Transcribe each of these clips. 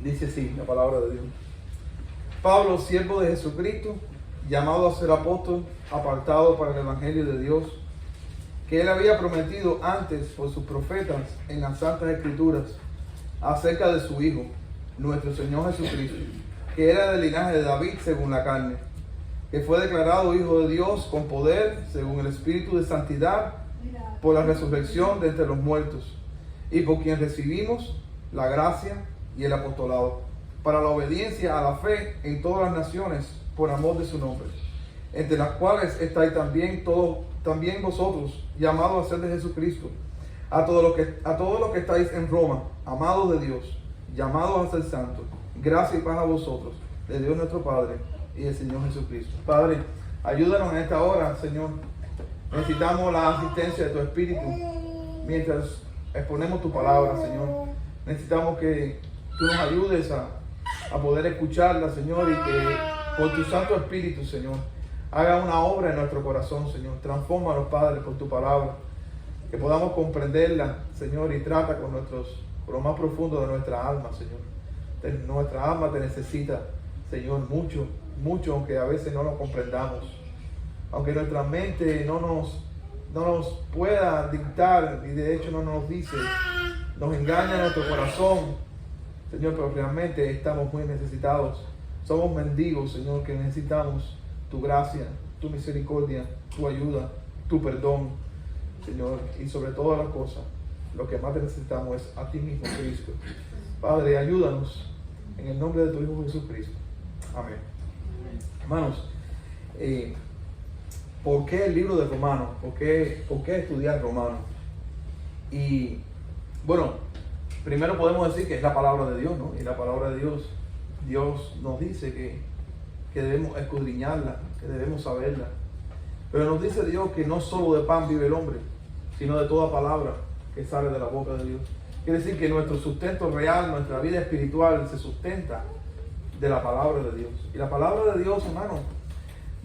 Dice así la palabra de Dios. Pablo, siervo de Jesucristo, llamado a ser apóstol, apartado para el evangelio de Dios, que él había prometido antes por sus profetas en las santas escrituras, acerca de su Hijo, nuestro Señor Jesucristo, que era del linaje de David según la carne, que fue declarado Hijo de Dios con poder, según el Espíritu de santidad, por la resurrección de entre los muertos, y por quien recibimos la gracia y el apostolado, para la obediencia a la fe en todas las naciones, por amor de su nombre, entre las cuales estáis también vosotros, llamados a ser de Jesucristo, a todos los que estáis en Roma, amados de Dios, llamados a ser santos, gracia y paz a vosotros, de Dios nuestro Padre y del Señor Jesucristo. Padre, ayúdanos en esta hora, Señor. Necesitamos la asistencia de tu Espíritu mientras exponemos tu palabra, Señor. Necesitamos que tú nos ayudes a poder escucharla, Señor, y que por tu Santo Espíritu, Señor, haga una obra en nuestro corazón, Señor. Transfórmanos, Padre, por tu palabra, que podamos comprenderla, Señor, y trata con lo más profundo de nuestra alma, Señor. Nuestra alma te necesita, Señor, mucho, mucho, aunque a veces no lo comprendamos. Aunque nuestra mente no nos pueda dictar, y de hecho no nos dice, nos engaña nuestro corazón, Señor, pero realmente estamos muy necesitados. Somos mendigos, Señor, que necesitamos tu gracia, tu misericordia, tu ayuda, tu perdón, Señor, y sobre todas las cosas, lo que más necesitamos es a ti mismo, Cristo. Padre, ayúdanos en el nombre de tu Hijo Jesucristo. Amén. Hermanos, ¿por qué el libro de Romanos? ¿Por qué estudiar Romanos? Y bueno, primero podemos decir que es la palabra de Dios, ¿no? Y la palabra de Dios nos dice que debemos escudriñarla, que debemos saberla. Pero nos dice Dios que no solo de pan vive el hombre, sino de toda palabra que sale de la boca de Dios. Quiere decir que nuestro sustento real, nuestra vida espiritual se sustenta de la palabra de Dios. Y la palabra de Dios, hermano,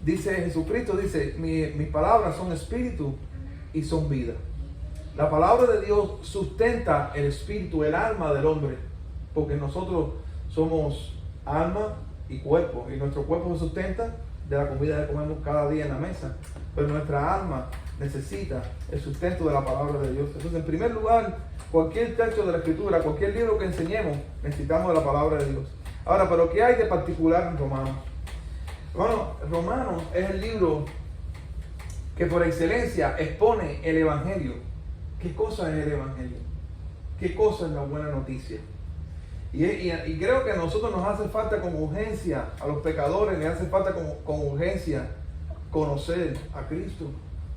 dice Jesucristo, dice, mis palabras son espíritu y son vida. La palabra de Dios sustenta el espíritu, el alma del hombre, porque nosotros somos alma y cuerpo, y nuestro cuerpo se sustenta de la comida que comemos cada día en la mesa, pero nuestra alma necesita el sustento de la palabra de Dios. Entonces, en primer lugar, cualquier texto de la Escritura, cualquier libro que enseñemos, necesitamos de la palabra de Dios. Ahora, ¿pero qué hay de particular en Romanos? Bueno, Romanos es el libro que por excelencia expone el Evangelio. ¿Qué cosa es el Evangelio? ¿Qué cosa es la buena noticia? Y creo que a nosotros nos hace falta con urgencia, a los pecadores les hace falta con urgencia conocer a Cristo,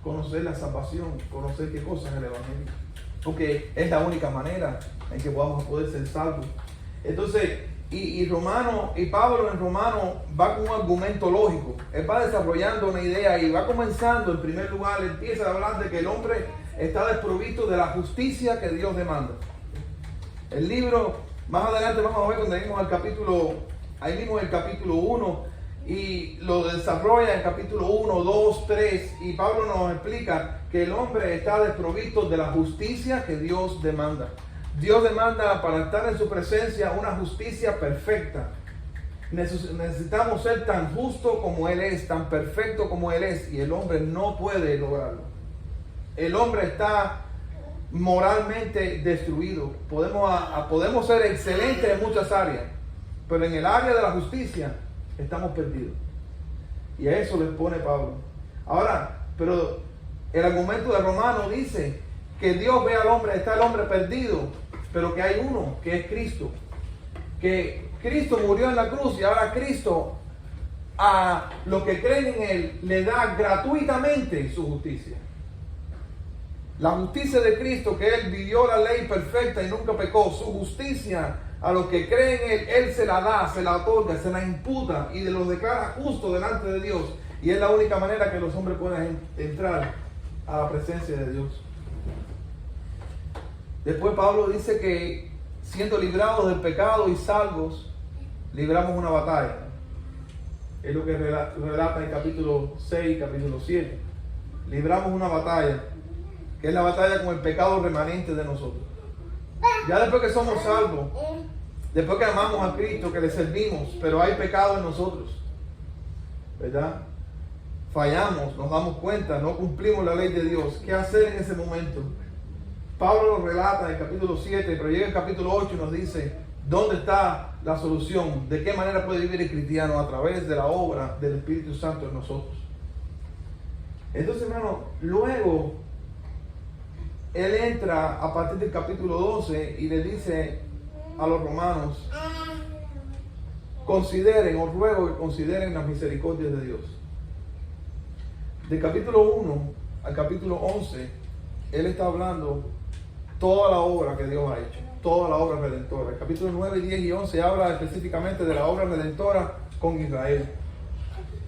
conocer la salvación, conocer qué cosa es el Evangelio. Porque es la única manera en que vamos a poder ser salvos. Entonces, y Pablo en Romano va con un argumento lógico. Él va desarrollando una idea y va comenzando, en primer lugar, empieza a hablar de que el hombre está desprovisto de la justicia que Dios demanda. El libro, más adelante vamos a ver cuando lleguemos al capítulo, ahí mismo en el capítulo 1, y lo desarrolla en el capítulo 1, 2, 3, y Pablo nos explica que el hombre está desprovisto de la justicia que Dios demanda. Dios demanda para estar en su presencia una justicia perfecta. Necesitamos ser tan justos como Él es, tan perfecto como Él es, y el hombre no puede lograrlo. El hombre está moralmente destruido. Podemos ser excelentes en muchas áreas, pero en el área de la justicia estamos perdidos. Y a eso les pone Pablo. Ahora, pero el argumento de Romano dice que Dios ve al hombre, está el hombre perdido, pero que hay uno, que es Cristo. Que Cristo murió en la cruz y ahora Cristo a los que creen en Él le da gratuitamente su justicia. La justicia de Cristo, que Él vivió la ley perfecta y nunca pecó, su justicia a los que creen en Él, Él se la da, se la otorga, se la imputa y los declara justo delante de Dios. Y es la única manera que los hombres puedan entrar a la presencia de Dios. Después Pablo dice que siendo librados del pecado y salvos, libramos una batalla. Es lo que relata en capítulo 6, capítulo 7. Libramos una batalla, que es la batalla con el pecado remanente de nosotros. Ya después que somos salvos, Después que amamos a Cristo, que le servimos, pero hay pecado en nosotros, ¿verdad? Fallamos, nos damos cuenta, no cumplimos la ley de Dios. ¿Qué hacer en ese momento? Pablo lo relata en el capítulo 7, pero llega el capítulo 8 y nos dice dónde está la solución, de qué manera puede vivir el cristiano a través de la obra del Espíritu Santo en nosotros. Entonces, hermano, luego él entra a partir del capítulo 12 y le dice a los romanos: consideren, os ruego que consideren las misericordias de Dios. Del capítulo 1 al capítulo 11, él está hablando toda la obra que Dios ha hecho, toda la obra redentora. El capítulo 9, 10 y 11 habla específicamente de la obra redentora con Israel.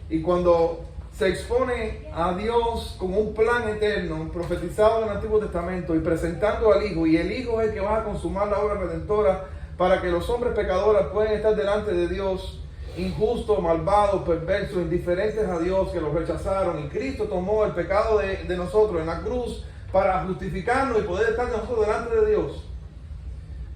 Y cuando se expone a Dios como un plan eterno, profetizado en el Antiguo Testamento y presentando al Hijo, y el Hijo es el que va a consumar la obra redentora para que los hombres pecadores puedan estar delante de Dios, injustos, malvados, perversos, indiferentes a Dios, que los rechazaron, y Cristo tomó el pecado de nosotros en la cruz para justificarnos y poder estar nosotros delante de Dios.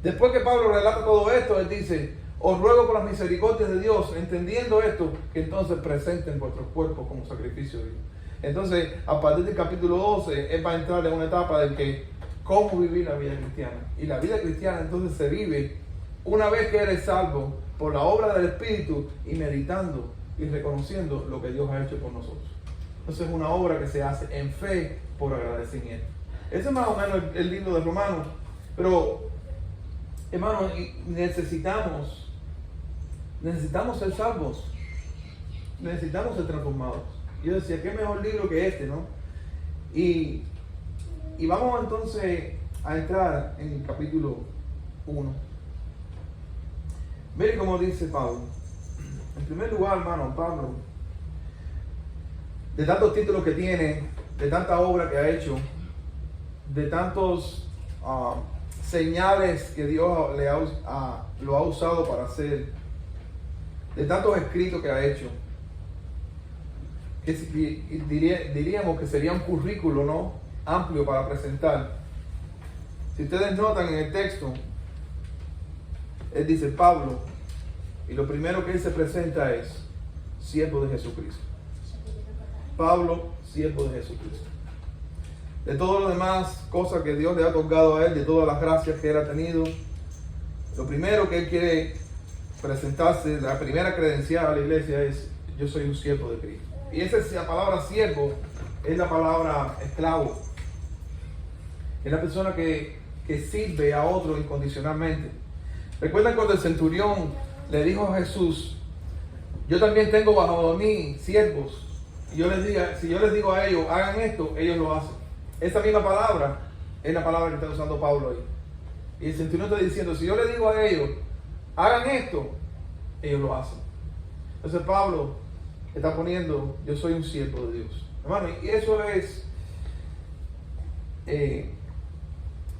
Después que Pablo relata todo esto, él dice: os ruego por las misericordias de Dios, entendiendo esto, que entonces presenten vuestros cuerpos como sacrificio vivo. Entonces, a partir del capítulo 12, él va a entrar en una etapa de que cómo vivir la vida cristiana. Y la vida cristiana entonces se vive una vez que eres salvo por la obra del Espíritu y meditando y reconociendo lo que Dios ha hecho por nosotros. Entonces es una obra que se hace en fe por agradecimiento. Ese es más o menos el libro de Romanos. Pero, hermanos, necesitamos ser salvos. Necesitamos ser transformados. Yo decía, ¿qué mejor libro que este, no? Y vamos entonces a entrar en el capítulo 1. Miren cómo dice Pablo. En primer lugar, hermano, Pablo, de tantos títulos que tiene, de tanta obra que ha hecho, de tantos señales que Dios lo ha usado para hacer, de tantos escritos que ha hecho, que diríamos que sería un currículo, ¿no?, amplio para presentar. Si ustedes notan en el texto, él dice Pablo, y lo primero que él se presenta es siervo de Jesucristo. Pablo, siervo de Jesucristo. De todas las demás cosas que Dios le ha otorgado a él, de todas las gracias que él ha tenido, lo primero que él quiere presentarse, la primera credencial a la iglesia es: yo soy un siervo de Cristo. Y la palabra siervo es la palabra esclavo. Es la persona que sirve a otro incondicionalmente. ¿Recuerdan cuando el centurión le dijo a Jesús: yo también tengo bajo mí siervos, y si yo les digo a ellos, hagan esto, ellos lo hacen? Esa misma palabra es la palabra que está usando Pablo ahí. Y el centurión está diciendo: si yo les digo a ellos, hagan esto, ellos lo hacen. Entonces Pablo está poniendo: yo soy un siervo de Dios. Hermano, y eso es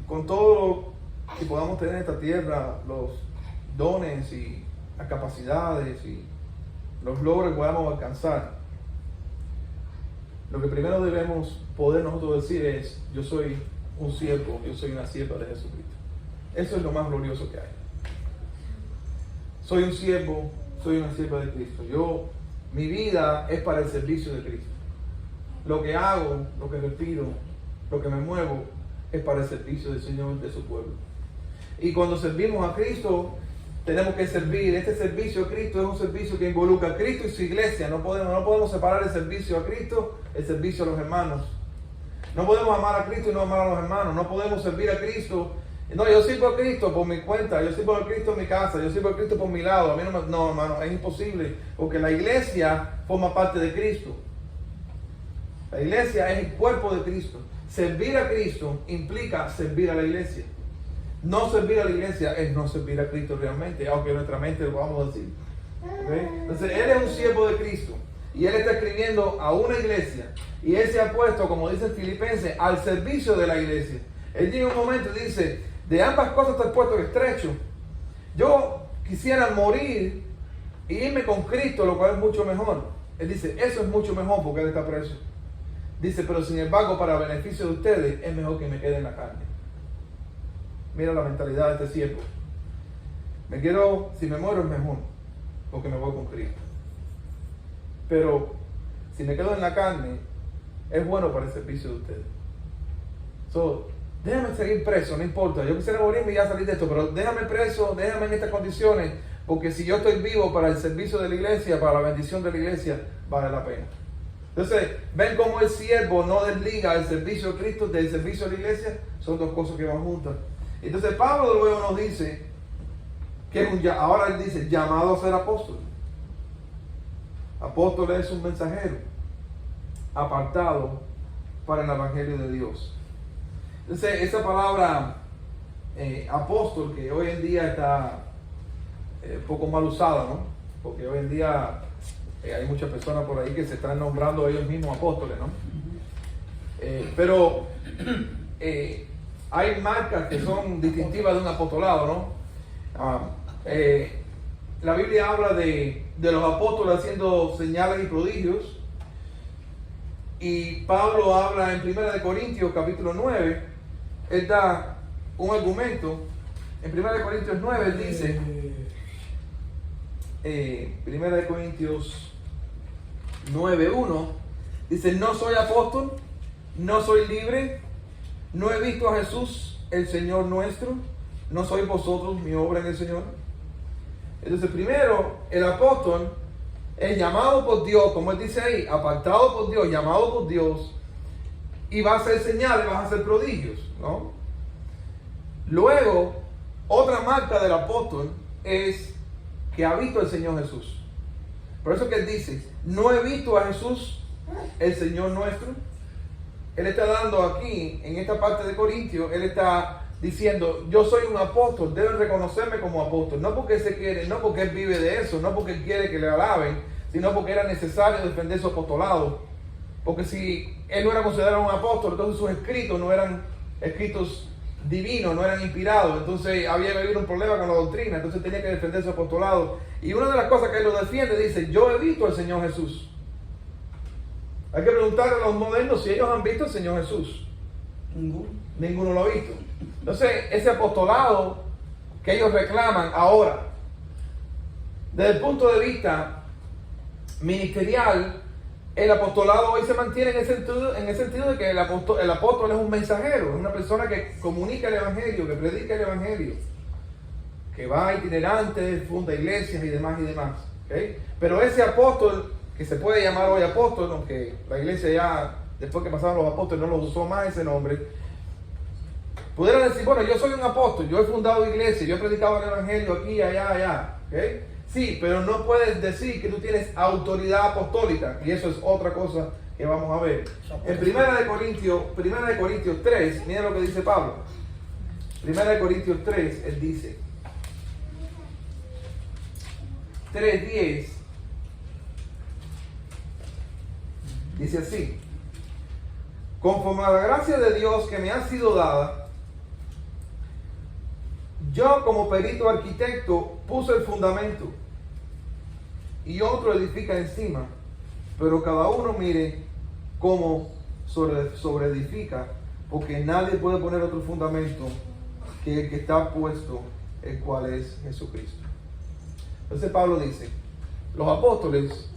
con todo lo que podamos tener en esta tierra, los dones y las capacidades y los logros que podamos alcanzar. Lo que primero debemos poder nosotros decir es: yo soy un siervo, yo soy una sierva de Jesucristo. Eso es lo más glorioso que hay. Soy un siervo, soy una sierva de Cristo. Mi vida es para el servicio de Cristo. Lo que hago, lo que respiro, lo que me muevo, es para el servicio del Señor, de su pueblo. Y cuando servimos a Cristo, tenemos que servir. Este servicio a Cristo es un servicio que involucra a Cristo y su iglesia. No podemos separar el servicio a Cristo, el servicio a los hermanos. No podemos amar a Cristo y no amar a los hermanos. No podemos servir a Cristo. No, yo sirvo a Cristo por mi cuenta, yo sirvo a Cristo en mi casa, yo sirvo a Cristo por mi lado. A mí no, hermano, es imposible, porque la iglesia forma parte de Cristo. La iglesia es el cuerpo de Cristo. Servir a Cristo implica servir a la iglesia. No servir a la iglesia es no servir a Cristo realmente, aunque en nuestra mente lo vamos a decir. ¿Okay? Entonces, él es un siervo de Cristo y él está escribiendo a una iglesia y él se ha puesto, como dice el Filipenses, al servicio de la iglesia. Él llega un momento y dice: de ambas cosas estoy puesto en estrecho. Yo quisiera morir e irme con Cristo, lo cual es mucho mejor. Él dice: eso es mucho mejor porque él está preso. Dice: pero sin embargo, para beneficio de ustedes, es mejor que me quede en la carne. Mira la mentalidad de este siervo. Si me muero es mejor, porque me voy con Cristo. Pero si me quedo en la carne, es bueno para el servicio de ustedes. Déjame seguir preso, no importa. Yo quisiera morirme y ya salir de esto, pero déjame preso, déjame en estas condiciones, porque si yo estoy vivo para el servicio de la iglesia, para la bendición de la iglesia, vale la pena. Entonces, ven cómo el siervo no desliga el servicio de Cristo del servicio de la iglesia. Son dos cosas que van juntas. Entonces, Pablo luego nos dice que ahora él dice, llamado a ser apóstol. Apóstol es un mensajero apartado para el evangelio de Dios. Entonces, esa palabra apóstol, que hoy en día está un poco mal usada, ¿no? Porque hoy en día hay muchas personas por ahí que se están nombrando ellos mismos apóstoles, ¿no? Pero hay marcas que son distintivas de un apostolado, ¿no? La Biblia habla de los apóstoles haciendo señales y prodigios. Y Pablo habla en 1 Corintios capítulo 9. Él da un argumento. En 1 Corintios 9 él dice, 1 Corintios 9:1, dice, no soy apóstol, no soy libre, no he visto a Jesús el Señor nuestro, no sois vosotros mi obra en el Señor. Entonces primero el apóstol es llamado por Dios, como él dice ahí, apartado por Dios, llamado por Dios, y va a hacer señales, va a hacer prodigios, ¿no? Luego, otra marca del apóstol es que ha visto al Señor Jesús. Por eso que él dice, no he visto a Jesús, el Señor nuestro. Él está dando aquí, en esta parte de Corintios, él está diciendo, yo soy un apóstol, deben reconocerme como apóstol. No porque se quiere, no porque él vive de eso, no porque él quiere que le alaben, sino porque era necesario defender su apostolado. Porque si él no era considerado un apóstol, entonces sus escritos no eran escritos divinos, no eran inspirados. Entonces había habido un problema con la doctrina, entonces tenía que defender su apostolado. Y una de las cosas que él lo defiende, dice, yo he visto al Señor Jesús. Hay que preguntarle a los modernos si ellos han visto al Señor Jesús. Ninguno lo ha visto. Entonces, ese apostolado que ellos reclaman ahora, desde el punto de vista ministerial, el apostolado hoy se mantiene en el sentido de que el apóstol es un mensajero, es una persona que comunica el evangelio, que predica el evangelio, que va itinerante, funda iglesias y demás ¿okay? Pero ese apóstol, que se puede llamar hoy apóstol, aunque la iglesia ya, después que pasaron los apóstoles, no los usó más ese nombre, pudieran decir, bueno, yo soy un apóstol, yo he fundado iglesias, yo he predicado el evangelio aquí, allá, ¿okay? Sí, pero no puedes decir que tú tienes autoridad apostólica, y eso es otra cosa que vamos a ver. En 1 Corintios 3, miren lo que dice Pablo. 1 Corintios 3, él dice, 3:10, dice así, conforme a la gracia de Dios que me ha sido dada, yo como perito arquitecto puse el fundamento y otro edifica encima, pero cada uno mire cómo sobre edifica, porque nadie puede poner otro fundamento que el que está puesto, el cual es Jesucristo. Entonces Pablo dice, los apóstoles,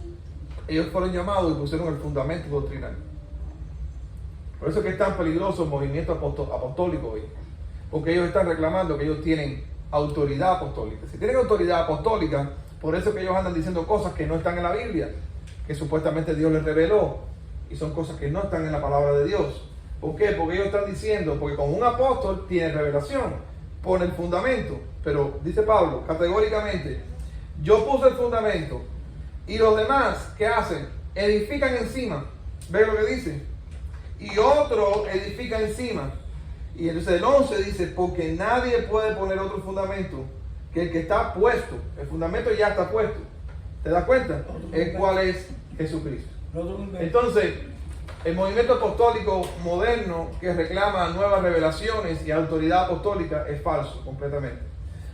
ellos fueron llamados y pusieron el fundamento doctrinal. Por eso es que es tan peligroso el movimiento apostólico hoy, porque ellos están reclamando que ellos tienen autoridad apostólica. Si tienen autoridad apostólica, por eso que ellos andan diciendo cosas que no están en la Biblia, que supuestamente Dios les reveló, y son cosas que no están en la palabra de Dios. ¿Por qué? Porque ellos están diciendo, porque como un apóstol tiene revelación, pone el fundamento, pero dice Pablo categóricamente, yo puse el fundamento, y los demás, ¿qué hacen? Edifican encima. ¿Ven lo que dice? Y otro edifica encima. Y entonces el 11 dice, porque nadie puede poner otro fundamento que el que está puesto. El fundamento ya está puesto. ¿Te das cuenta? El cual es Jesucristo. Entonces, el movimiento apostólico moderno que reclama nuevas revelaciones y autoridad apostólica es falso completamente.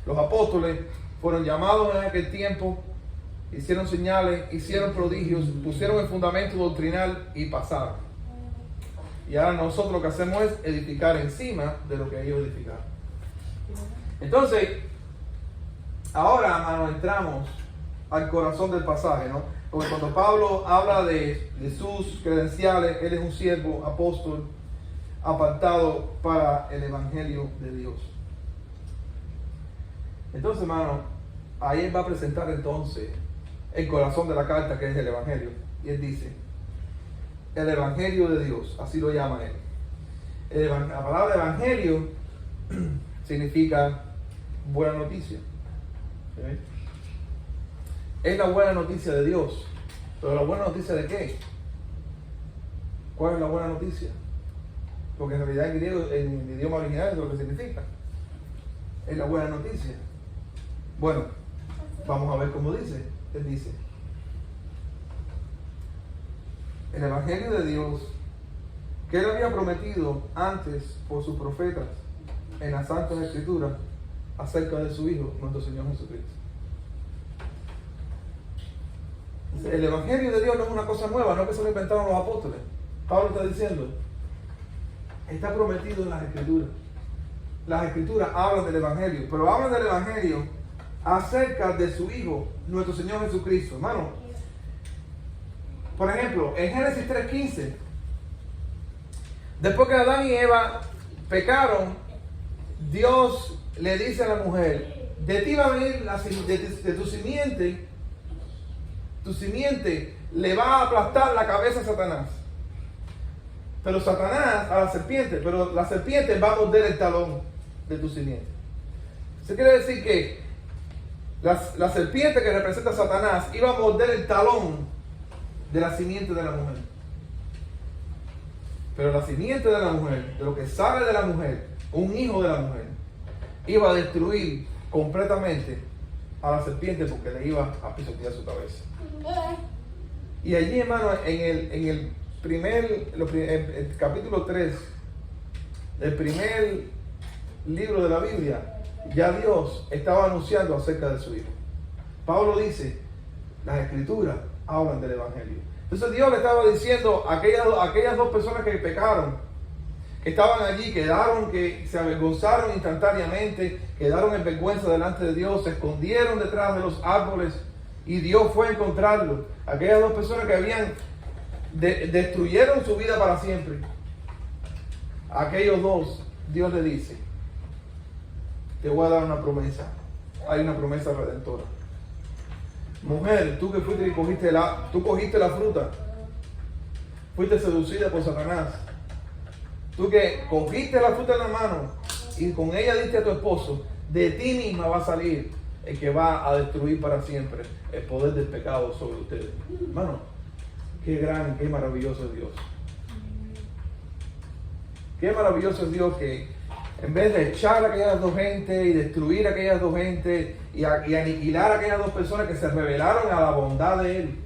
Los apóstoles fueron llamados en aquel tiempo, hicieron señales, hicieron prodigios, pusieron el fundamento doctrinal y pasaron. Y ahora nosotros lo que hacemos es edificar encima de lo que ellos edificaron. Entonces, ahora, hermano, entramos al corazón del pasaje, ¿no? Porque cuando Pablo habla de sus credenciales, él es un siervo, apóstol, apartado para el Evangelio de Dios. Entonces, hermano, ahí él va a presentar entonces el corazón de la carta, que es el Evangelio. Y él dice, el Evangelio de Dios, así lo llama él. La palabra Evangelio significa buena noticia. ¿Sí? Es la buena noticia de Dios. Pero ¿la buena noticia de qué? ¿Cuál es la buena noticia? Porque en realidad en griego, en el idioma original, es lo que significa. Es la buena noticia. Bueno, vamos a ver cómo dice. Él dice, el Evangelio de Dios, que él había prometido antes por sus profetas en las Santas Escrituras acerca de su Hijo, nuestro Señor Jesucristo. El Evangelio de Dios no es una cosa nueva, no es que se lo inventaron los apóstoles. Pablo está diciendo, está prometido en las Escrituras. Las Escrituras hablan del Evangelio, pero hablan del Evangelio acerca de su Hijo, nuestro Señor Jesucristo. Hermano, por ejemplo, en Génesis 3:15, después que Adán y Eva pecaron, Dios le dice a la mujer, de ti va a venir de tu simiente le va a aplastar la cabeza a Satanás. Pero Satanás a la serpiente, pero la serpiente va a morder el talón de tu simiente. Eso quiere decir que la serpiente que representa a Satanás iba a morder el talón de la simiente de la mujer. Pero la simiente de la mujer, de lo que sale de la mujer, un hijo de la mujer, iba a destruir completamente a la serpiente porque le iba a pisotear su cabeza. Y allí, hermano, en el capítulo 3 del primer libro de la Biblia, ya Dios estaba anunciando acerca de su Hijo. Pablo dice, las Escrituras hablan del Evangelio. Entonces Dios le estaba diciendo a aquellas dos personas que pecaron, que estaban allí, que se avergonzaron instantáneamente, quedaron en vergüenza delante de Dios, se escondieron detrás de los árboles y Dios fue a encontrarlos. Aquellas dos personas que destruyeron su vida para siempre. A aquellos dos, Dios le dice, te voy a dar una promesa. Hay una promesa redentora. Mujer, tú que fuiste y cogiste la fruta, fuiste seducida por Satanás. Tú que cogiste la fruta en la mano y con ella diste a tu esposo, de ti misma va a salir el que va a destruir para siempre el poder del pecado sobre ustedes. Hermano, qué gran, qué maravilloso es Dios. Qué maravilloso es Dios que en vez de echar a aquellas dos gentes y destruir a aquellas dos gentes y aniquilar a aquellas dos personas que se rebelaron a la bondad de Él,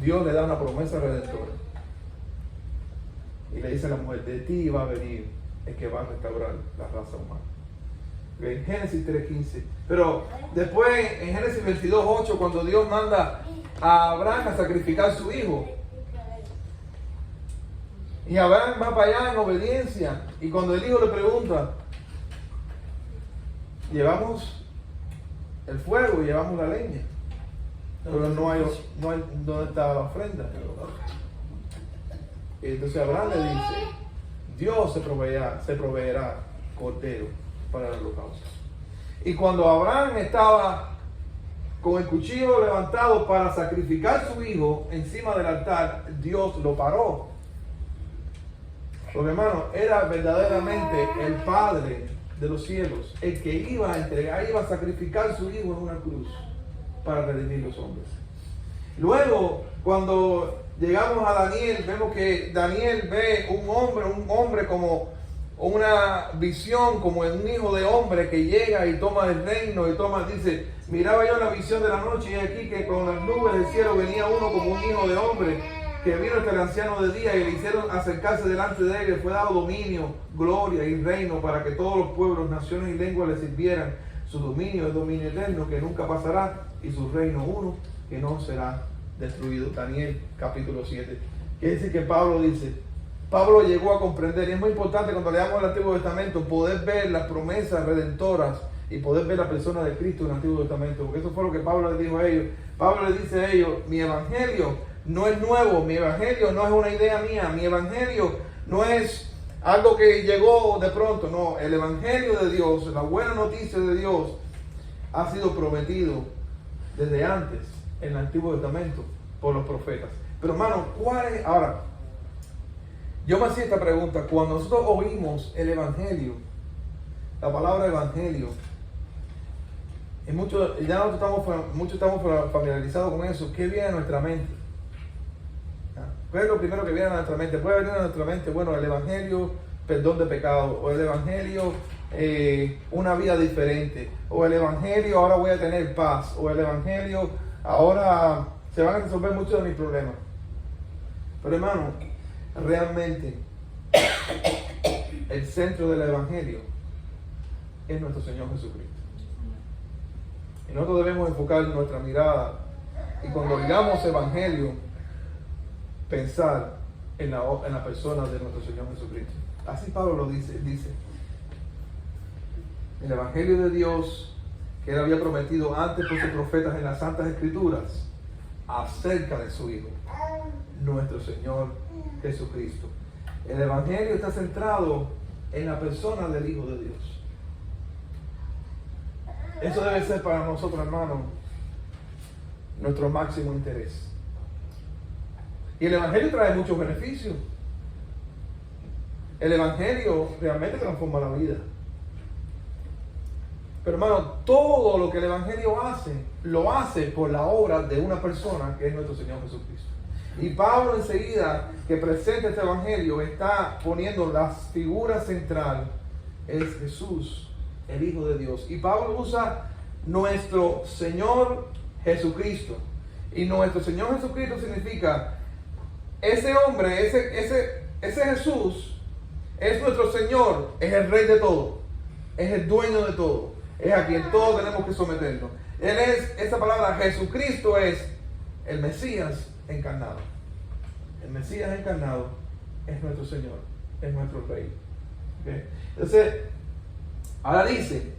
Dios le da una promesa redentora. Y le dice a la mujer, de ti va a venir el que va a restaurar la raza humana. En Génesis 3:15. Pero después en Génesis 22:8, cuando Dios manda a Abraham a sacrificar a su hijo, y Abraham va para allá en obediencia, y cuando el hijo le pregunta, llevamos el fuego y llevamos la leña, pero no hay ¿dónde está la ofrenda? Y entonces Abraham le dice, Dios se proveerá cordero para el holocausto. Y cuando Abraham estaba con el cuchillo levantado para sacrificar a su hijo encima del altar, Dios lo paró. Porque, hermano, era verdaderamente el Padre de los cielos el que iba a entregar, iba a sacrificar a su hijo en una cruz para redimir los hombres. Luego, cuando llegamos a Daniel, vemos que Daniel ve un hombre como una visión, como un hijo de hombre que llega y toma el reino y dice, miraba yo la visión de la noche y aquí que con las nubes del cielo venía uno como un hijo de hombre que vino hasta el anciano de día y le hicieron acercarse delante de él, le fue dado dominio, gloria y reino para que todos los pueblos, naciones y lenguas le sirvieran. Su dominio es dominio eterno que nunca pasará y su reino uno que no será destruido. Daniel capítulo 7. Quiere decir que Pablo llegó a comprender, y es muy importante cuando leamos el Antiguo Testamento poder ver las promesas redentoras y poder ver la persona de Cristo en el Antiguo Testamento, porque eso fue lo que Pablo les dijo a ellos. Pablo les dice a ellos, mi evangelio no es nuevo, mi evangelio no es una idea mía, mi evangelio no es algo que llegó de pronto, no, el evangelio de Dios, la buena noticia de Dios ha sido prometido desde antes en el Antiguo Testamento por los profetas. Pero hermano, ¿cuál es? Ahora, yo me hacía esta pregunta, cuando nosotros oímos el evangelio, la palabra evangelio, y muchos estamos familiarizados con eso. ¿Qué viene a nuestra mente? ¿Qué es lo primero que viene a nuestra mente? Puede venir a nuestra mente, bueno, el evangelio, perdón de pecado, o el evangelio, una vida diferente, o el evangelio, ahora voy a tener paz, o el evangelio, ahora se van a resolver muchos de mis problemas. Pero hermano, realmente el centro del evangelio es nuestro Señor Jesucristo. Y nosotros debemos enfocar nuestra mirada y cuando digamos evangelio, pensar en la persona de nuestro Señor Jesucristo. Así Pablo lo dice, el evangelio de Dios que él había prometido antes por sus profetas en las Santas Escrituras acerca de su Hijo, nuestro Señor Jesucristo. El evangelio está centrado en la persona del Hijo de Dios. Eso debe ser para nosotros, hermanos, nuestro máximo interés. Y el evangelio trae muchos beneficios. El evangelio realmente transforma la vida. Pero hermano, todo lo que el evangelio hace, lo hace por la obra de una persona que es nuestro Señor Jesucristo. Y Pablo enseguida que presenta este evangelio está poniendo la figura central, es Jesús, el Hijo de Dios. Y Pablo usa nuestro Señor Jesucristo. Y nuestro Señor Jesucristo significa ese hombre, ese Jesús es nuestro Señor, es el Rey de todo, es el dueño de todo, es a quien todos tenemos que someternos. Él es, esa palabra Jesucristo es el Mesías encarnado. El Mesías encarnado es nuestro Señor, es nuestro Rey. ¿Okay? Entonces, ahora dice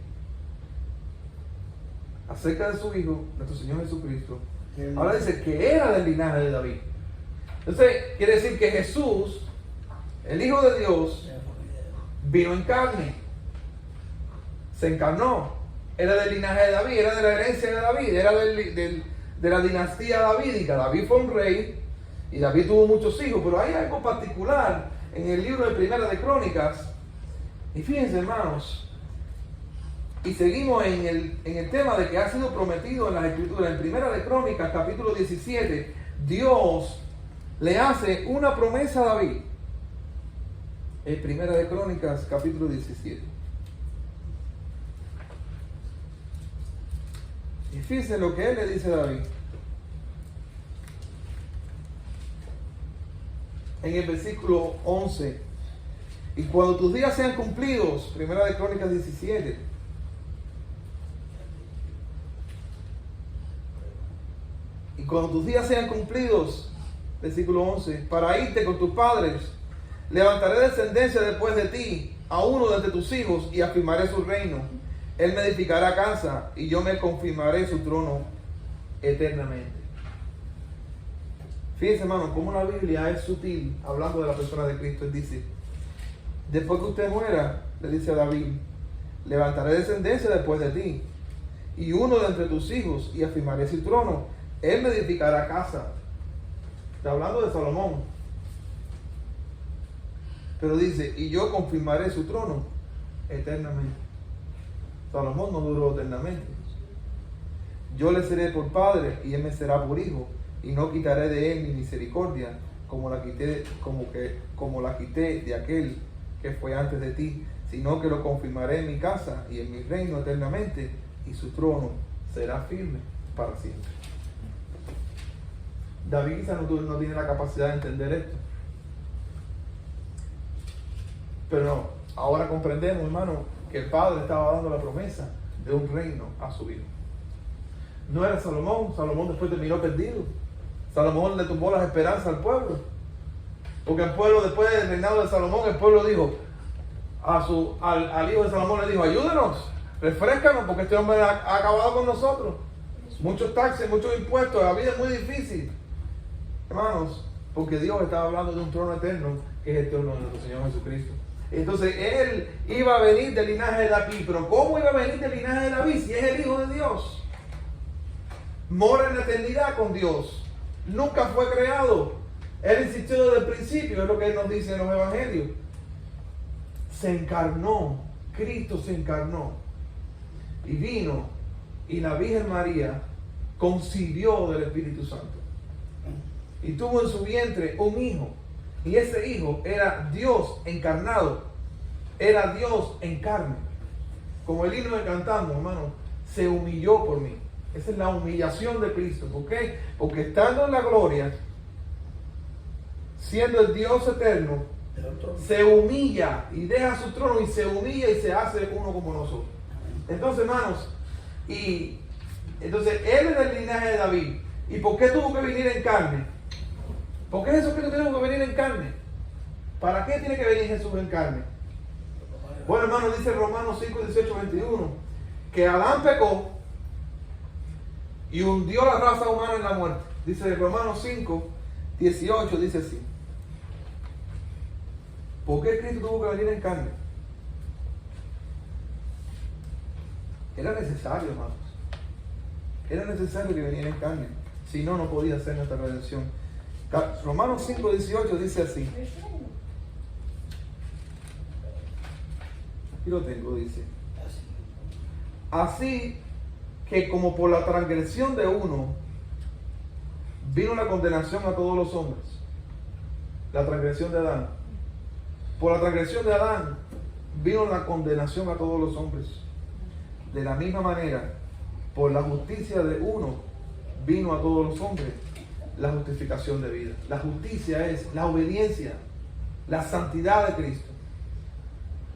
acerca de su Hijo, nuestro Señor Jesucristo. Ahora dice que era del linaje de David. Entonces, quiere decir que Jesús, el Hijo de Dios, vino en carne, se encarnó, era del linaje de David, era de la herencia de David, era de la dinastía davídica. David fue un rey y David tuvo muchos hijos, pero hay algo particular en el libro de Primera de Crónicas. Y fíjense, hermanos, y seguimos en el tema de que ha sido prometido en las Escrituras. En Primera de Crónicas, capítulo 17, Dios le hace una promesa a David. En Primera de Crónicas, capítulo 17. Y fíjense lo que él le dice a David. En el versículo 11. Y cuando tus días sean cumplidos, Primera de Crónicas 17. Y cuando tus días sean cumplidos, versículo 11, para irte con tus padres, levantaré descendencia después de ti, a uno de entre tus hijos, y afirmaré su reino. Él me edificará casa, y yo me confirmaré su trono eternamente. Fíjense, hermano, cómo la Biblia es sutil, hablando de la persona de Cristo. Él dice, después que usted muera, le dice a David, levantaré descendencia después de ti, y uno de entre tus hijos, y afirmaré su trono. Él me edificará casa. Está hablando de Salomón. Pero dice, y yo confirmaré su trono eternamente. Salomón no duró eternamente. Yo le seré por padre y él me será por hijo, y no quitaré de él mi misericordia, como la quité de aquel que fue antes de ti, sino que lo confirmaré en mi casa y en mi reino eternamente, y su trono será firme para siempre. David quizás no tiene la capacidad de entender esto, pero no, ahora comprendemos, hermano, que el Padre estaba dando la promesa de un reino a su hijo. No era Salomón. Salomón después terminó perdido. Salomón le tumbó las esperanzas al pueblo, porque el pueblo, después del reinado de Salomón, el pueblo dijo al hijo de Salomón, le dijo, ayúdenos, refréscanos porque este hombre ha acabado con nosotros. Muchos taxes, muchos impuestos, la vida es muy difícil. Hermanos, porque Dios estaba hablando de un trono eterno, que es el trono de nuestro Señor Jesucristo. Entonces Él iba a venir del linaje de David, pero ¿cómo iba a venir del linaje de David si es el Hijo de Dios? Mora en la eternidad con Dios. Nunca fue creado. Él insistió desde el principio, es lo que Él nos dice en los Evangelios. Se encarnó, Cristo se encarnó y vino, y la Virgen María concibió del Espíritu Santo y tuvo en su vientre un hijo, y ese hijo era Dios encarnado, era Dios en carne. Como el himno que cantamos, hermano, se humilló por mí. Esa es la humillación de Cristo. ¿Por qué? Porque estando en la gloria, siendo el Dios eterno, se humilla y deja su trono y se humilla y se hace uno como nosotros. Entonces, hermanos, entonces Él es del linaje de David. ¿Y por qué tuvo que venir en carne? ¿Por qué Jesucristo tuvo que venir en carne? ¿Para qué tiene que venir Jesús en carne? Bueno, hermano, dice Romanos 5, 18, 21, que Adán pecó y hundió la raza humana en la muerte. Dice Romanos 5, 18, dice así. ¿Por qué Cristo tuvo que venir en carne? Era necesario, hermanos. Era necesario que viniera en carne. Si no, no podía ser nuestra redención. Romanos 5, 18 dice así. Aquí lo tengo, dice. Así que como por la transgresión de uno vino la condenación a todos los hombres. La transgresión de Adán. Por la transgresión de Adán vino la condenación a todos los hombres. De la misma manera, por la justicia de uno vino a todos los hombres la justificación de vida. La justicia es la obediencia, la santidad de Cristo.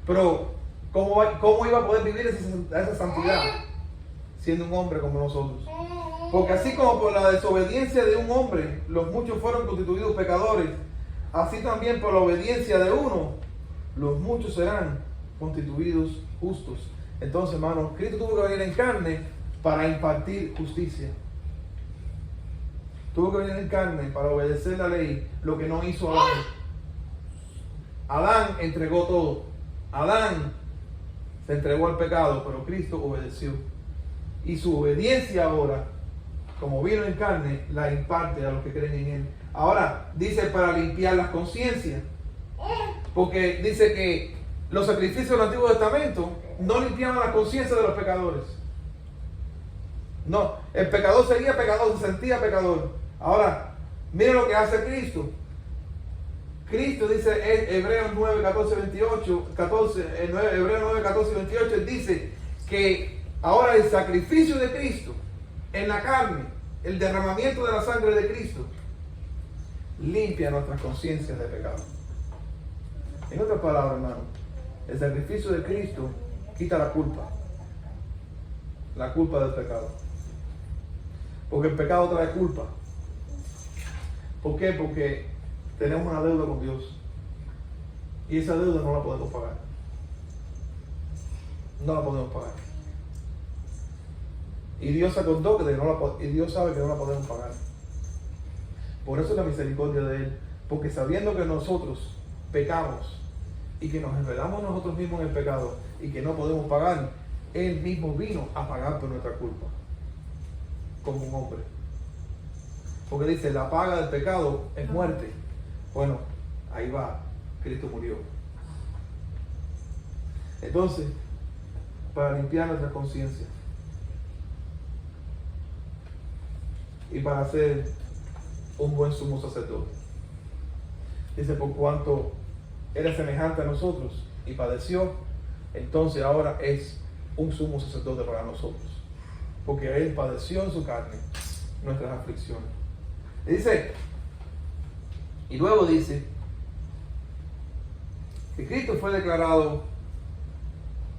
Pero, ¿cómo iba a poder vivir esa santidad siendo un hombre como nosotros? Porque así como por la desobediencia de un hombre los muchos fueron constituidos pecadores, así también por la obediencia de uno los muchos serán constituidos justos. Entonces, hermanos, Cristo tuvo que venir en carne para impartir justicia. Tuvo que venir en carne para obedecer la ley, lo que no hizo Adán. Adán entregó todo. Adán se entregó al pecado, pero Cristo obedeció. Y su obediencia ahora, como vino en carne, la imparte a los que creen en Él. Ahora, dice para limpiar las conciencias. Porque dice que los sacrificios del Antiguo Testamento no limpiaban la conciencia de los pecadores. No, el pecador seguía pecador, se sentía pecador. Ahora, miren lo que hace Cristo. Cristo dice en Hebreos 9, 14, 28, Hebreos 9, 14 y 28, dice que ahora el sacrificio de Cristo en la carne, el derramamiento de la sangre de Cristo, limpia nuestras conciencias de pecado. En otras palabras, hermano, el sacrificio de Cristo quita la culpa del pecado. Porque el pecado trae culpa. ¿Por qué? Porque tenemos una deuda con Dios. Y esa deuda no la podemos pagar. No la podemos pagar. Y Dios se acordó y Dios sabe que no la podemos pagar. Por eso es la misericordia de Él. Porque sabiendo que nosotros pecamos y que nos enredamos nosotros mismos en el pecado y que no podemos pagar, Él mismo vino a pagar por nuestra culpa. Como un hombre. Porque dice, la paga del pecado es muerte. Bueno, ahí va, Cristo murió. Entonces, para limpiar nuestra conciencia y para ser un buen sumo sacerdote. Dice, por cuanto era semejante a nosotros y padeció, entonces ahora es un sumo sacerdote para nosotros. Porque Él padeció en su carne nuestras aflicciones. Dice, y luego dice, que Cristo fue declarado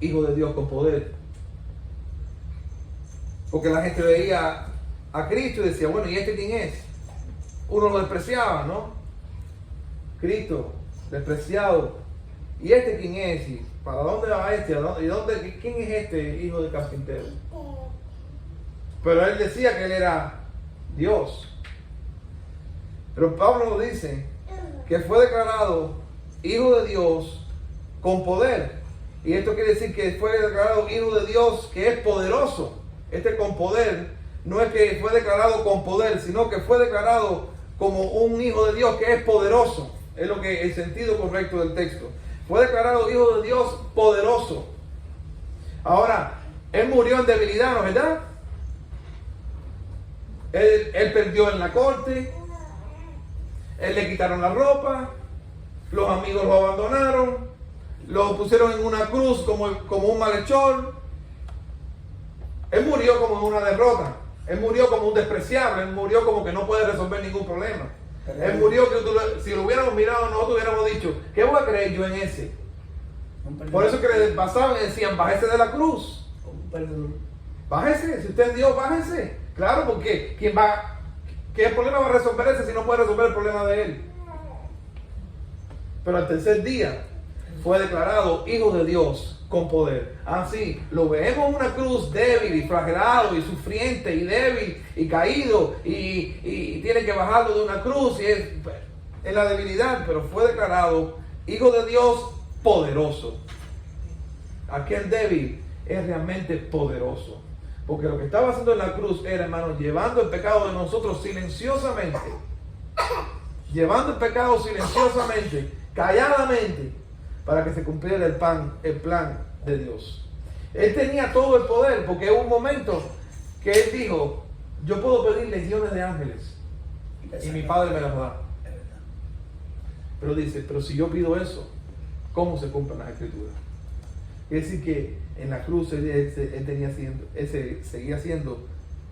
Hijo de Dios con poder. Porque la gente veía a Cristo y decía, bueno, ¿y este quién es? Uno lo despreciaba, ¿no? Cristo, despreciado. ¿Y este quién es? ¿para dónde va este? ¿Quién es este hijo de carpintero? Pero él decía que él era Dios. Pero Pablo nos dice que fue declarado hijo de Dios con poder. Y esto quiere decir que fue declarado hijo de Dios que es poderoso. Con poder no es que fue declarado con poder, sino que fue declarado como un hijo de Dios que es poderoso. Es lo que el sentido correcto del texto. Fue declarado hijo de Dios poderoso. Ahora, él murió en debilidad, ¿no es verdad? Él perdió en la corte. Él le quitaron la ropa. Los amigos lo abandonaron. Lo pusieron en una cruz como un malhechor. Él murió como en una derrota. Él murió como un despreciable. Él murió como que no puede resolver ningún problema. Él murió que si lo hubiéramos mirado nosotros hubiéramos dicho, ¿qué voy a creer yo en ese? Por eso que le pasaban y decían, bájese de la cruz. Bájese, si usted es Dios, bájese. Claro, porque ¿qué problema va a resolver ese si no puede resolver el problema de él? Pero al tercer día fue declarado hijo de Dios con poder. Así, lo vemos en una cruz débil y flagelado y sufriente y débil y caído y tiene que bajarlo de una cruz y es en la debilidad, pero fue declarado hijo de Dios poderoso. Aquel débil es realmente poderoso, porque lo que estaba haciendo en la cruz era, hermano, llevando el pecado de nosotros silenciosamente, calladamente, para que se cumpliera el plan de Dios. Él tenía todo el poder, porque hubo un momento que él dijo, yo puedo pedir legiones de ángeles y mi Padre me las da. Pero dice, pero si yo pido eso, ¿cómo se cumplen las escrituras? Es decir que en la cruz él seguía siendo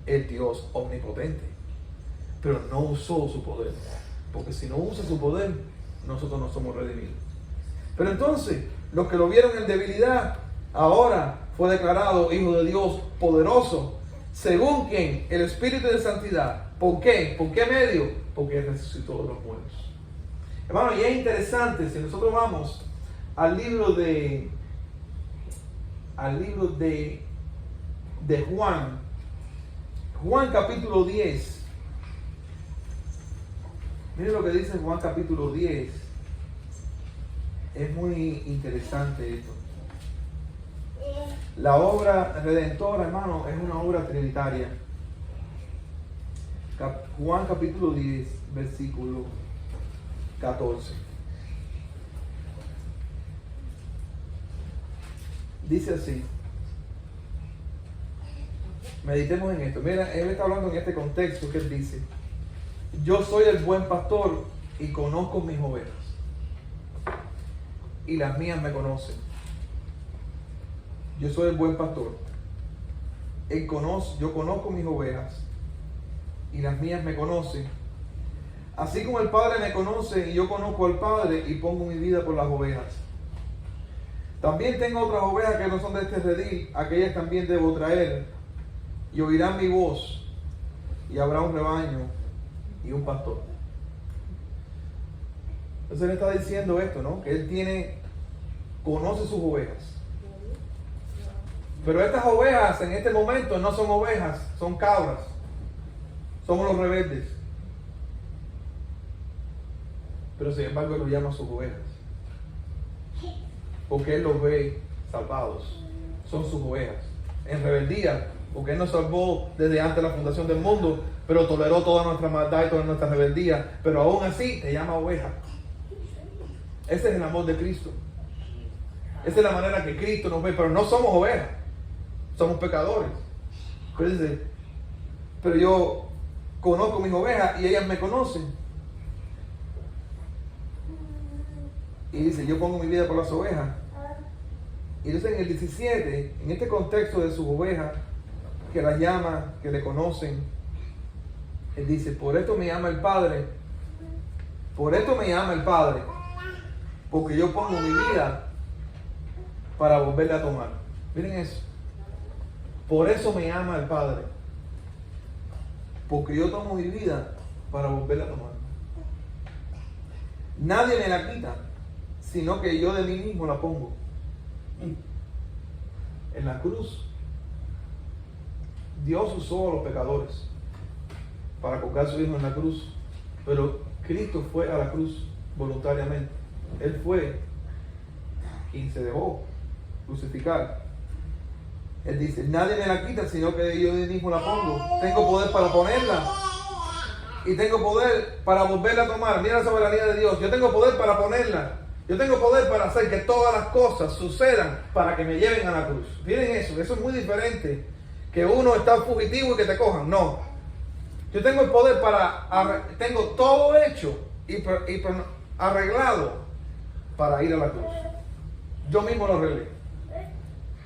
el Dios omnipotente, pero no usó su poder, porque si no usa su poder, nosotros no somos redimidos. Pero entonces, los que lo vieron en debilidad, ahora fue declarado hijo de Dios poderoso, según quien el Espíritu de Santidad. ¿Por qué? ¿Por qué medio? Porque Él resucitó de los muertos. Hermano, y es interesante, si nosotros vamos al libro de Juan capítulo 10. Miren lo que dice Juan capítulo 10. Es muy interesante esto. La obra redentora, hermano, es una obra trinitaria. Juan capítulo 10, versículo 14. Dice así. Meditemos en esto. Mira, él está hablando en este contexto que él dice: yo soy el buen pastor y conozco mis ovejas, y las mías me conocen. Yo soy el buen pastor. Yo conozco mis ovejas y las mías me conocen. Así como el Padre me conoce y yo conozco al Padre y pongo mi vida por las ovejas. También tengo otras ovejas que no son de este redil, aquellas también debo traer, y oirán mi voz, y habrá un rebaño y un pastor. Entonces él está diciendo esto, ¿no? Que él conoce sus ovejas. Pero estas ovejas en este momento no son ovejas, son cabras. Somos los rebeldes. Pero sin embargo él los llama sus ovejas, porque él los ve salvados. Son sus ovejas en rebeldía, porque él nos salvó desde antes de la fundación del mundo, pero toleró toda nuestra maldad y toda nuestra rebeldía, pero aún así te llama oveja. Ese es el amor de Cristo. Esa es la manera que Cristo nos ve, pero no somos ovejas, somos pecadores. Pero dice, pero yo conozco mis ovejas y ellas me conocen. Y dice, yo pongo mi vida por las ovejas. Y entonces en el 17, en este contexto de sus ovejas, que las llama, que le conocen, él dice, por esto me llama el Padre, porque yo pongo mi vida para volverla a tomar. Miren eso. Por eso me llama el Padre, porque yo tomo mi vida para volverla a tomar. Nadie me la quita, sino que yo de mí mismo la pongo. En la cruz, Dios usó a los pecadores para colgar a su Hijo en la cruz, pero Cristo fue a la cruz voluntariamente. Él fue quien se dejó crucificar. Él dice, nadie me la quita, sino que yo mismo la pongo. Tengo poder para ponerla y tengo poder para volverla a tomar. Mira la soberanía de Dios. Yo tengo poder para ponerla. Yo tengo poder para hacer que todas las cosas sucedan para que me lleven a la cruz. Miren eso es muy diferente que uno está fugitivo y que te cojan. No. Yo tengo el poder tengo todo hecho y arreglado para ir a la cruz. Yo mismo lo arreglé.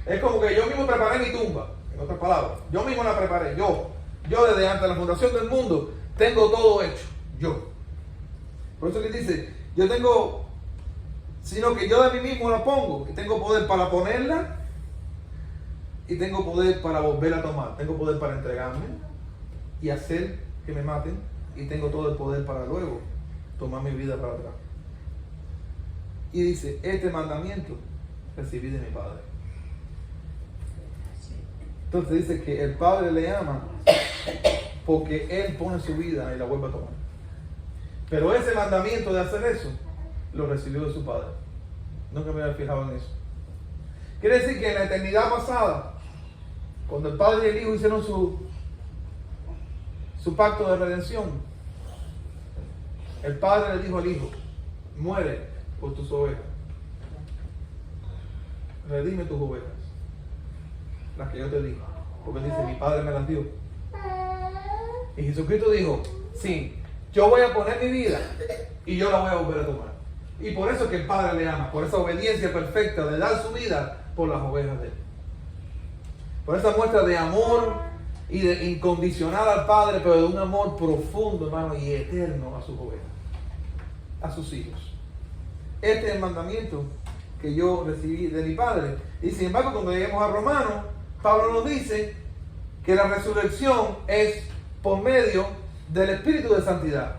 Es como que yo mismo preparé mi tumba, en otras palabras. Yo mismo la preparé, yo desde antes de la fundación del mundo, tengo todo hecho, yo. Por eso que dice, sino que yo de mí mismo la pongo, y tengo poder para ponerla, y tengo poder para volverla a tomar, tengo poder para entregarme, y hacer que me maten, y tengo todo el poder para luego tomar mi vida para atrás. Y dice, este mandamiento recibí de mi Padre. Entonces dice que el Padre le ama porque Él pone su vida y la vuelve a tomar. Pero ese mandamiento de hacer eso, lo recibió de su Padre. Nunca me había fijado en eso. Quiere decir que en la eternidad pasada, cuando el Padre y el Hijo hicieron su pacto de redención, el Padre le dijo al Hijo, muere por tus ovejas. Redime tus ovejas, las que yo te di, porque dice, mi Padre me las dio. Y Jesucristo dijo, sí, yo voy a poner mi vida y yo la voy a volver a tomar. Y por eso es que el Padre le ama, por esa obediencia perfecta de dar su vida por las ovejas de Él. Por esa muestra de amor y de incondicional al Padre, pero de un amor profundo, hermano, y eterno a sus ovejas, a sus hijos. Este es el mandamiento que yo recibí de mi Padre. Y sin embargo, cuando lleguemos a Romanos, Pablo nos dice que la resurrección es por medio del Espíritu de Santidad,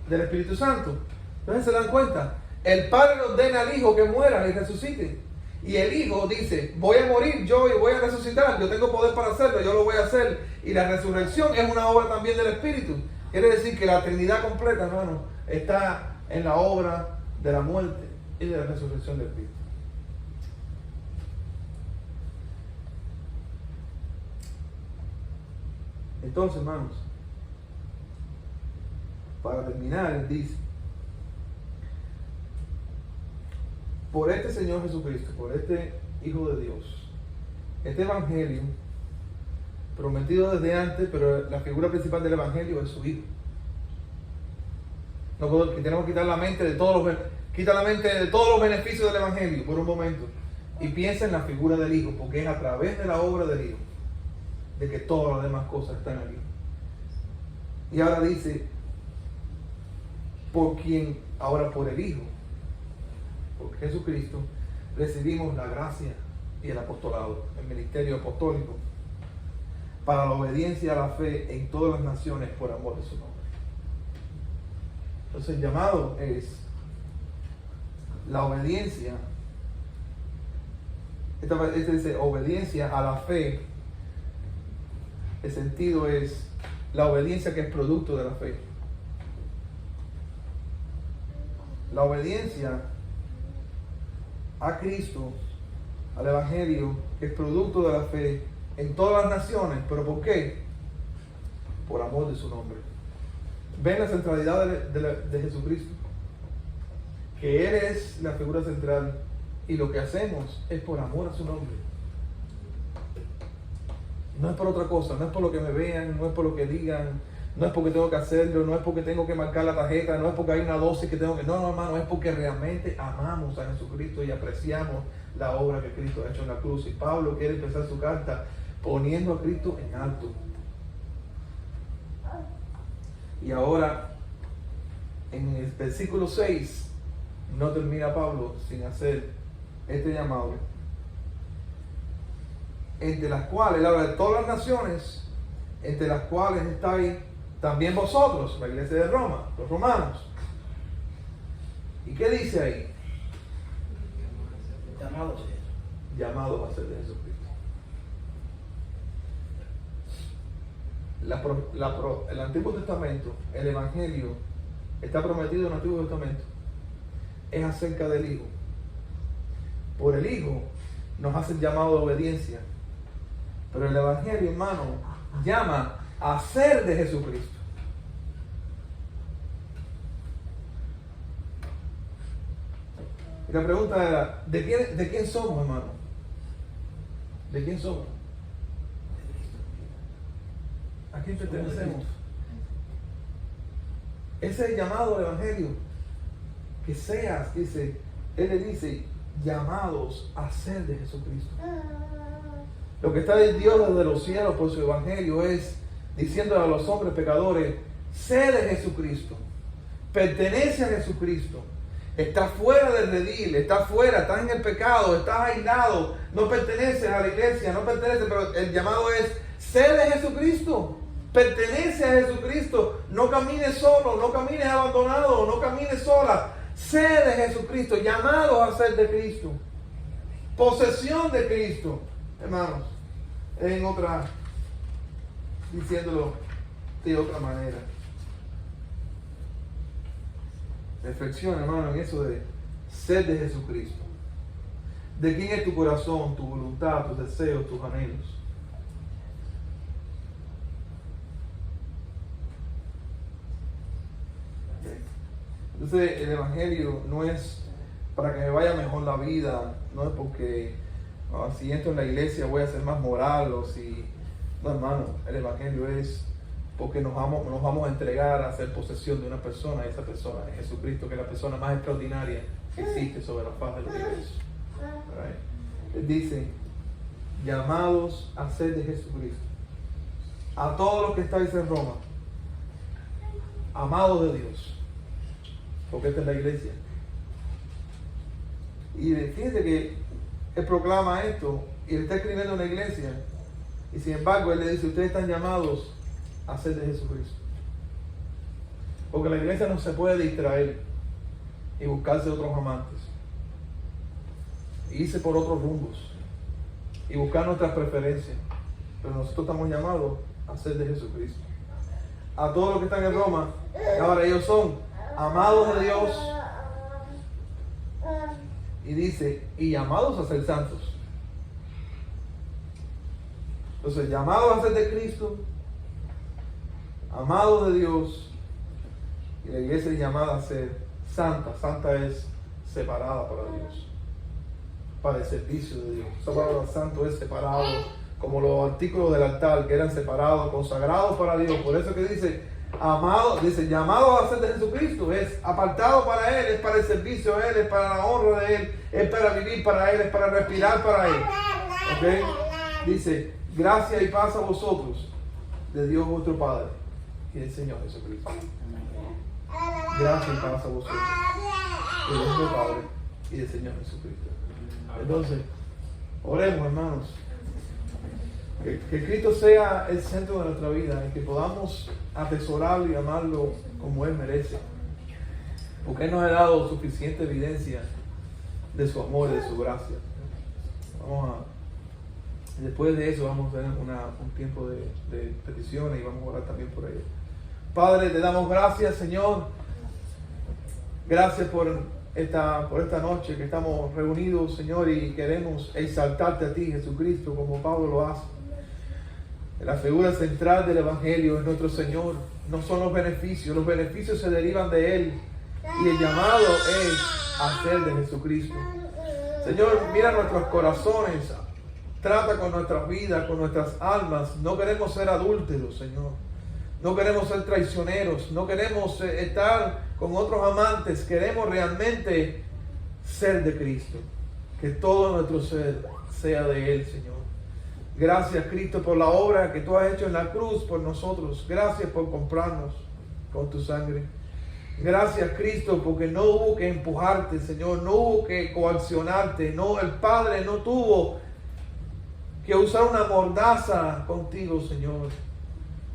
del Espíritu Santo. Entonces se dan cuenta, el Padre le ordena al Hijo que muera y resucite. Y el Hijo dice, voy a morir yo y voy a resucitar, yo tengo poder para hacerlo, yo lo voy a hacer. Y la resurrección es una obra también del Espíritu. Quiere decir que la Trinidad completa, hermano, está en la obra de la muerte y de la resurrección del Espíritu. Entonces, hermanos, para terminar, él dice, por este Señor Jesucristo, por este Hijo de Dios, este Evangelio, prometido desde antes, pero la figura principal del Evangelio es su Hijo. No tenemos que quitar la mente de todos los beneficios del Evangelio por un momento y piensa en la figura del Hijo, porque es a través de la obra del Hijo de que todas las demás cosas están aquí. Y ahora dice, por el Hijo, por Jesucristo, recibimos la gracia y el apostolado, el ministerio apostólico, para la obediencia a la fe en todas las naciones por amor de su nombre. Entonces el llamado es la obediencia. Este dice obediencia a la fe. El sentido es la obediencia que es producto de la fe. La obediencia a Cristo, al Evangelio, que es producto de la fe en todas las naciones. ¿Pero por qué? Por amor de su nombre. ¿Ven la centralidad de Jesucristo? Que Él es la figura central y lo que hacemos es por amor a su nombre. No es por otra cosa, no es por lo que me vean, no es por lo que digan, no es porque tengo que hacerlo, no es porque tengo que marcar la tarjeta, no es porque hay una dosis que tengo que... No, hermano, es porque realmente amamos a Jesucristo y apreciamos la obra que Cristo ha hecho en la cruz. Y Pablo quiere empezar su carta poniendo a Cristo en alto. Y ahora, en el versículo 6, no termina Pablo sin hacer este llamado, entre las cuales, él habla de todas las naciones, entre las cuales estáis también vosotros, la iglesia de Roma, los romanos. ¿Y qué dice ahí? Llamados a eso. Llamados a ser de Jesucristo. El Antiguo Testamento, el Evangelio, está prometido en el Antiguo Testamento. Es acerca del Hijo. Por el Hijo nos hace el llamado de obediencia. Pero el Evangelio, hermano, llama a ser de Jesucristo. Y la pregunta era, ¿de quién somos, hermano? ¿De quién somos? ¿A quién pertenecemos? Ese es el llamado del Evangelio. Que seas, dice, Él le dice, llamados a ser de Jesucristo. Lo que está en Dios desde los cielos por su Evangelio es diciendo a los hombres pecadores, sé de Jesucristo, pertenece a Jesucristo, estás fuera del redil, estás fuera, estás en el pecado, estás aislado, no perteneces a la iglesia, no perteneces, pero el llamado es, sé de Jesucristo, pertenece a Jesucristo, no camines solo, no camines abandonado, no camines sola, sé de Jesucristo, llamados a ser de Cristo, posesión de Cristo. Hermanos, en otra, diciéndolo de otra manera. Reflexiona, hermano, en eso de ser de Jesucristo. ¿De quién es tu corazón, tu voluntad, tus deseos, tus anhelos? Entonces, el Evangelio no es para que me vaya mejor la vida, no es porque si entro en la iglesia voy a ser más moral o si... No, hermano, el Evangelio es porque nos vamos a entregar a hacer posesión de una persona, y esa persona es Jesucristo, que es la persona más extraordinaria que existe sobre la faz del universo. Right? Él dice, llamados a ser de Jesucristo. A todos los que estáis en Roma, amados de Dios, porque esta es la iglesia. Y fíjense que Él proclama esto y Él está escribiendo una iglesia y sin embargo Él le dice, ustedes están llamados a ser de Jesucristo. Porque la iglesia no se puede distraer y buscarse otros amantes, irse por otros rumbos y buscar nuestras preferencias. Pero nosotros estamos llamados a ser de Jesucristo. A todos los que están en Roma, ahora ellos son amados de Dios. Y dice, y llamados a ser santos. Entonces, llamados a ser de Cristo, amados de Dios, y la iglesia es llamada a ser santa. Santa es separada para Dios, para el servicio de Dios. Esa palabra santo es separado, como los artículos del altar que eran separados, consagrados para Dios. Por eso que dice, amado, dice, llamado a ser de Jesucristo, es apartado para Él, es para el servicio de Él, es para la honra de Él, es para vivir para Él, es para respirar para Él. ¿Ok? Dice, gracia y paz a vosotros, de Dios vuestro Padre y del Señor Jesucristo. Gracia y paz a vosotros, de Dios vuestro Padre y del Señor Jesucristo. Entonces, oremos, hermanos. Que Cristo sea el centro de nuestra vida y que podamos atesorarlo y amarlo como Él merece. Porque Él nos ha dado suficiente evidencia de su amor y de su gracia. Después de eso vamos a tener un tiempo de peticiones y vamos a orar también por ello. Padre, te damos gracias, Señor. Gracias por esta noche que estamos reunidos, Señor, y queremos exaltarte a ti, Jesucristo, como Pablo lo hace. La figura central del Evangelio es nuestro Señor, no son los beneficios se derivan de Él y el llamado es a ser de Jesucristo. Señor, mira nuestros corazones, trata con nuestras vidas, con nuestras almas. No queremos ser adúlteros, Señor, no queremos ser traicioneros, no queremos estar con otros amantes, queremos realmente ser de Cristo, que todo nuestro ser sea de Él, Señor. Gracias, Cristo, por la obra que tú has hecho en la cruz por nosotros. Gracias por comprarnos con tu sangre. Gracias, Cristo, porque no hubo que empujarte, Señor, no hubo que coaccionarte. No, el Padre no tuvo que usar una mordaza contigo, Señor,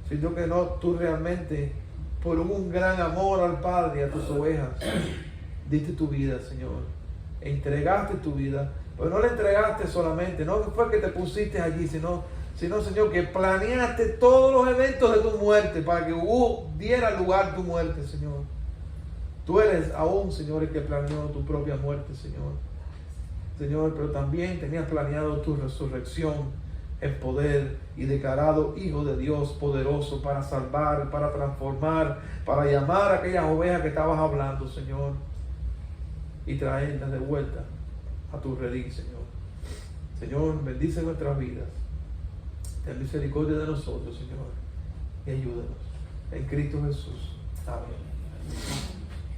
sino que tú realmente, por un gran amor al Padre y a tus ovejas, diste tu vida, Señor, e entregaste tu vida Pues no le entregaste solamente, no fue que te pusiste allí, sino Señor, que planeaste todos los eventos de tu muerte para que diera lugar tu muerte, Señor. Tú eres aún, Señor, el que planeó tu propia muerte, Señor. Señor, pero también tenías planeado tu resurrección en poder y declarado Hijo de Dios poderoso para salvar, para transformar, para llamar a aquellas ovejas que estabas hablando, Señor, y traerlas de vuelta a tu redil, Señor. Señor, bendice nuestras vidas. Ten misericordia de nosotros, Señor, y ayúdanos. En Cristo Jesús. Amén.